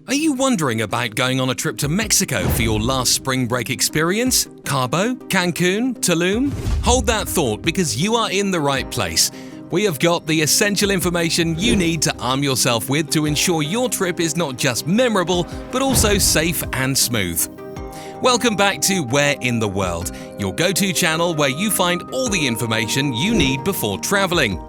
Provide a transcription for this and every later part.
Are you wondering about going on a trip to Mexico for your last spring break experience? Cabo, Cancun, Tulum? Hold that thought because you are in the right place. We have got the essential information you need to arm yourself with to ensure your trip is not just memorable, but also safe and smooth. Welcome back to Where in the World, your go-to channel where you find all the information you need before traveling.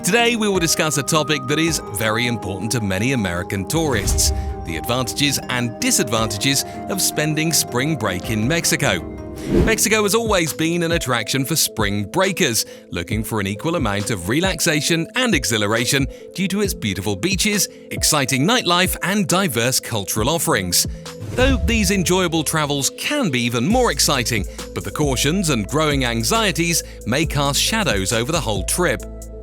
Today we will discuss a topic that is very important to many American tourists: the advantages and disadvantages of spending spring break in Mexico. Mexico has always been an attraction for spring breakers, looking for an equal amount of relaxation and exhilaration due to its beautiful beaches, exciting nightlife, and diverse cultural offerings. Though these enjoyable travels can be even more exciting, but the cautions and growing anxieties may cast shadows over the whole trip.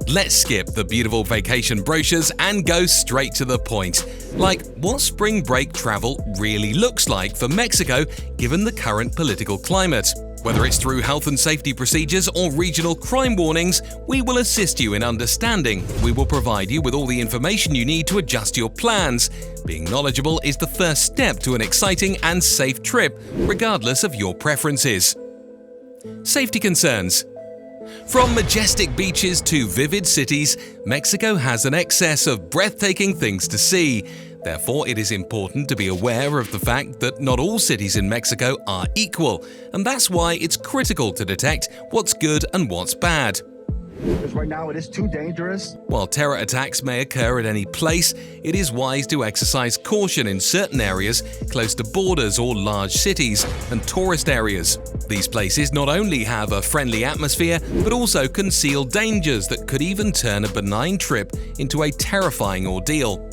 Let's skip the beautiful vacation brochures and go straight to the point, like what spring break travel really looks like for Mexico given the current political climate. Whether it's through health and safety procedures or regional crime warnings, we will assist you in understanding. We will provide you with all the information you need to adjust your plans. Being knowledgeable is the first step to an exciting and safe trip, regardless of your preferences. Safety concerns. From majestic beaches to vivid cities, Mexico has an excess of breathtaking things to see. Therefore, it is important to be aware of the fact that not all cities in Mexico are equal, and that's why it's critical to detect what's good and what's bad. Because right now it is too dangerous. While terror attacks may occur at any place, it is wise to exercise caution in certain areas close to borders or large cities and tourist areas. These places not only have a friendly atmosphere, but also conceal dangers that could even turn a benign trip into a terrifying ordeal.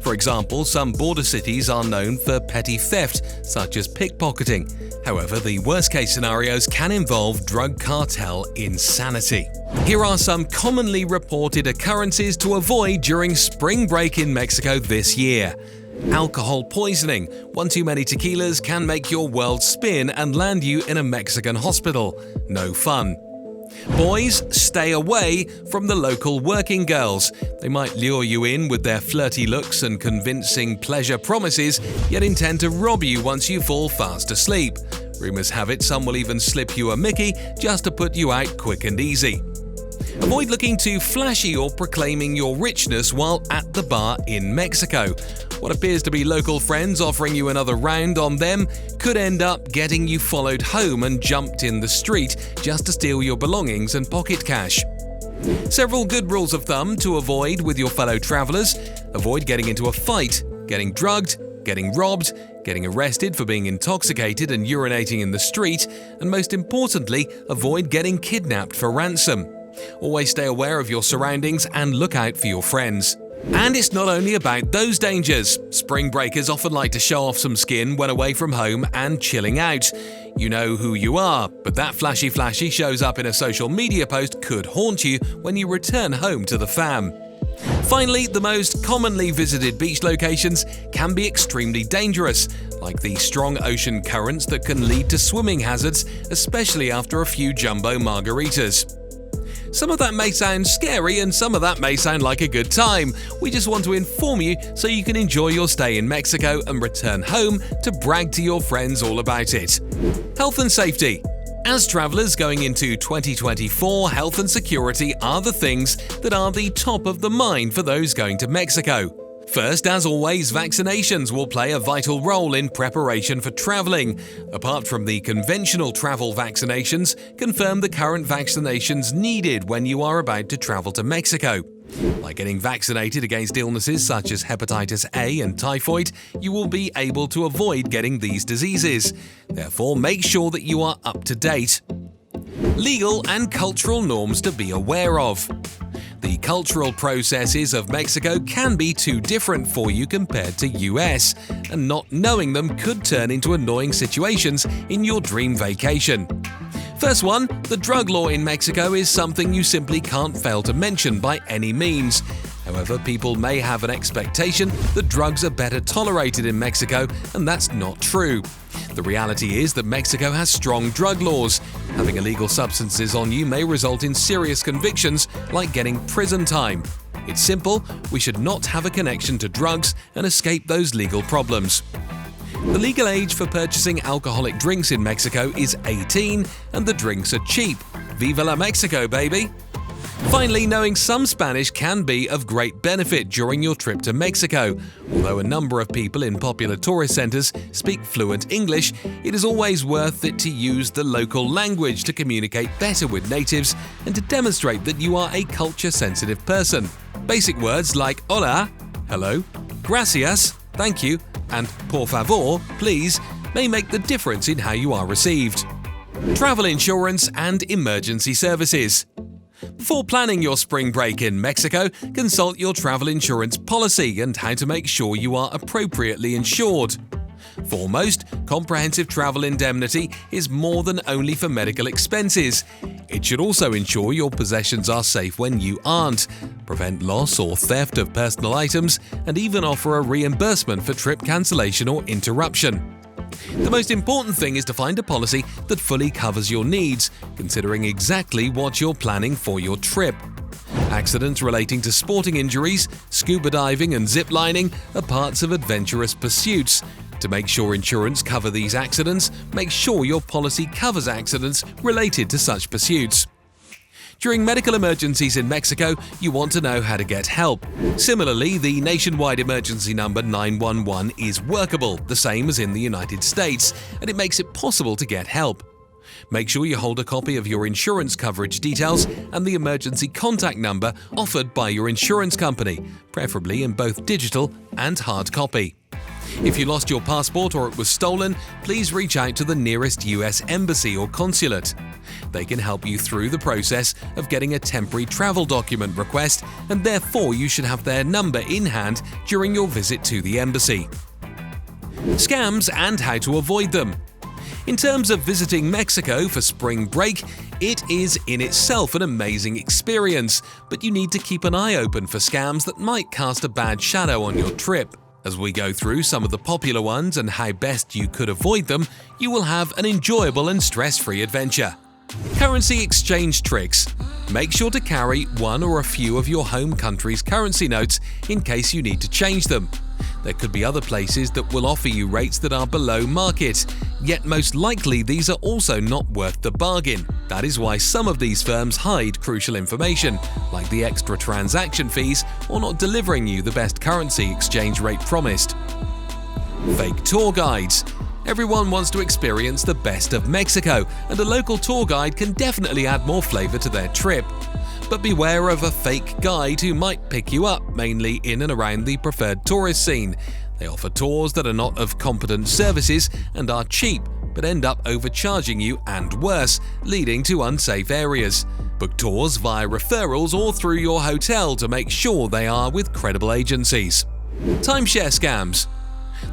For example, some border cities are known for petty theft, such as pickpocketing. However, the worst-case scenarios can involve drug cartel insanity. Here are some commonly reported occurrences to avoid during spring break in Mexico this year. Alcohol poisoning. One too many tequilas can make your world spin and land you in a Mexican hospital. No fun. Boys, stay away from the local working girls. They might lure you in with their flirty looks and convincing pleasure promises, yet intend to rob you once you fall fast asleep. Rumors have it some will even slip you a Mickey just to put you out quick and easy. Avoid looking too flashy or proclaiming your richness while at the bar in Mexico. What appears to be local friends offering you another round on them could end up getting you followed home and jumped in the street just to steal your belongings and pocket cash. Several good rules of thumb to avoid with your fellow travelers: avoid getting into a fight, getting drugged, getting robbed, getting arrested for being intoxicated and urinating in the street, and most importantly, avoid getting kidnapped for ransom. Always stay aware of your surroundings and look out for your friends. And it's not only about those dangers. Spring breakers often like to show off some skin when away from home and chilling out. You know who you are, but that flashy shows up in a social media post could haunt you when you return home to the fam. Finally, the most commonly visited beach locations can be extremely dangerous, like the strong ocean currents that can lead to swimming hazards, especially after a few jumbo margaritas. Some of that may sound scary and some of that may sound like a good time. We just want to inform you so you can enjoy your stay in Mexico and return home to brag to your friends all about it. Health and safety. As travelers going into 2024, health and security are the things that are the top of the mind for those going to Mexico. First, as always, vaccinations will play a vital role in preparation for traveling. Apart from the conventional travel vaccinations, confirm the current vaccinations needed when you are about to travel to Mexico. By getting vaccinated against illnesses such as hepatitis A and typhoid, you will be able to avoid getting these diseases. Therefore, make sure that you are up to date. Legal and cultural norms to be aware of. The cultural processes of Mexico can be too different for you compared to US, and not knowing them could turn into annoying situations in your dream vacation. First one, the drug law in Mexico is something you simply can't fail to mention by any means. However, people may have an expectation that drugs are better tolerated in Mexico, and that's not true. The reality is that Mexico has strong drug laws. Having illegal substances on you may result in serious convictions like getting prison time. It's simple, we should not have a connection to drugs and escape those legal problems. The legal age for purchasing alcoholic drinks in Mexico is 18, and the drinks are cheap. Viva la Mexico, baby! Finally, knowing some Spanish can be of great benefit during your trip to Mexico. Although a number of people in popular tourist centers speak fluent English, it is always worth it to use the local language to communicate better with natives and to demonstrate that you are a culture-sensitive person. Basic words like hola, hello, gracias, thank you, and por favor, please, may make the difference in how you are received. Travel insurance and emergency services. Before planning your spring break in Mexico, consult your travel insurance policy and how to make sure you are appropriately insured. Foremost, comprehensive travel indemnity is more than only for medical expenses. It should also ensure your possessions are safe when you aren't, prevent loss or theft of personal items, and even offer a reimbursement for trip cancellation or interruption. The most important thing is to find a policy that fully covers your needs, considering exactly what you're planning for your trip. Accidents relating to sporting injuries, scuba diving and zip lining are parts of adventurous pursuits. To make sure insurance cover these accidents, make sure your policy covers accidents related to such pursuits. During medical emergencies in Mexico, you want to know how to get help. Similarly, the nationwide emergency number 911 is workable, the same as in the United States, and it makes it possible to get help. Make sure you hold a copy of your insurance coverage details and the emergency contact number offered by your insurance company, preferably in both digital and hard copy. If you lost your passport or it was stolen, please reach out to the nearest US embassy or consulate. They can help you through the process of getting a temporary travel document request, and therefore you should have their number in hand during your visit to the embassy. Scams and how to avoid them. In terms of visiting Mexico for spring break, it is in itself an amazing experience, but you need to keep an eye open for scams that might cast a bad shadow on your trip. As we go through some of the popular ones and how best you could avoid them, you will have an enjoyable and stress-free adventure. Currency exchange tricks. Make sure to carry one or a few of your home country's currency notes in case you need to change them. There could be other places that will offer you rates that are below market, yet most likely these are also not worth the bargain. That is why some of these firms hide crucial information, like the extra transaction fees or not delivering you the best currency exchange rate promised. Fake tour guides. Everyone wants to experience the best of Mexico, and a local tour guide can definitely add more flavor to their trip. But beware of a fake guide who might pick you up, mainly in and around the preferred tourist scene. They offer tours that are not of competent services and are cheap, but end up overcharging you and worse, leading to unsafe areas. Book tours via referrals or through your hotel to make sure they are with credible agencies. Timeshare scams.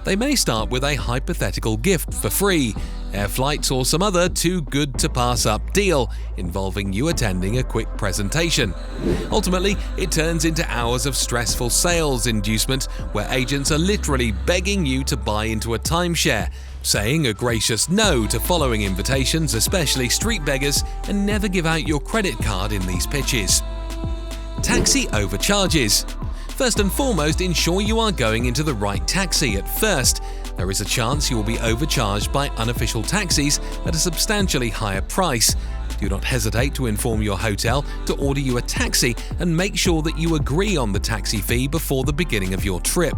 They may start with a hypothetical gift for free, air flights or some other too-good-to-pass-up deal involving you attending a quick presentation. Ultimately, it turns into hours of stressful sales inducement where agents are literally begging you to buy into a timeshare, saying a gracious no to following invitations, especially street beggars, and never give out your credit card in these pitches. Taxi overcharges. First and foremost, ensure you are going into the right taxi at first. There is a chance you will be overcharged by unofficial taxis at a substantially higher price. Do not hesitate to inform your hotel to order you a taxi and make sure that you agree on the taxi fee before the beginning of your trip.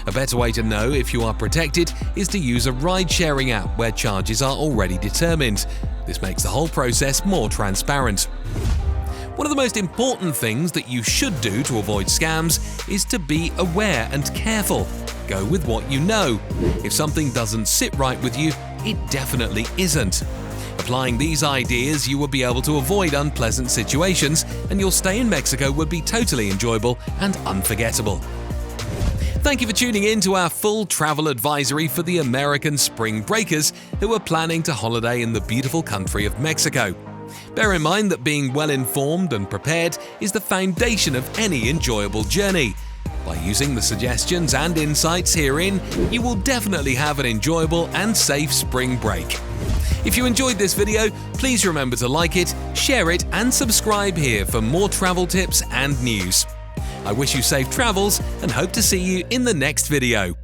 A better way to know if you are protected is to use a ride-sharing app where charges are already determined. This makes the whole process more transparent. One of the most important things that you should do to avoid scams is to be aware and careful. Go with what you know. If something doesn't sit right with you, it definitely isn't. Applying these ideas, you will be able to avoid unpleasant situations, and your stay in Mexico would be totally enjoyable and unforgettable. Thank you for tuning in to our full travel advisory for the American spring breakers who are planning to holiday in the beautiful country of Mexico. Bear in mind that being well-informed and prepared is the foundation of any enjoyable journey. By using the suggestions and insights herein, you will definitely have an enjoyable and safe spring break. If you enjoyed this video, please remember to like it, share it, and subscribe here for more travel tips and news. I wish you safe travels and hope to see you in the next video.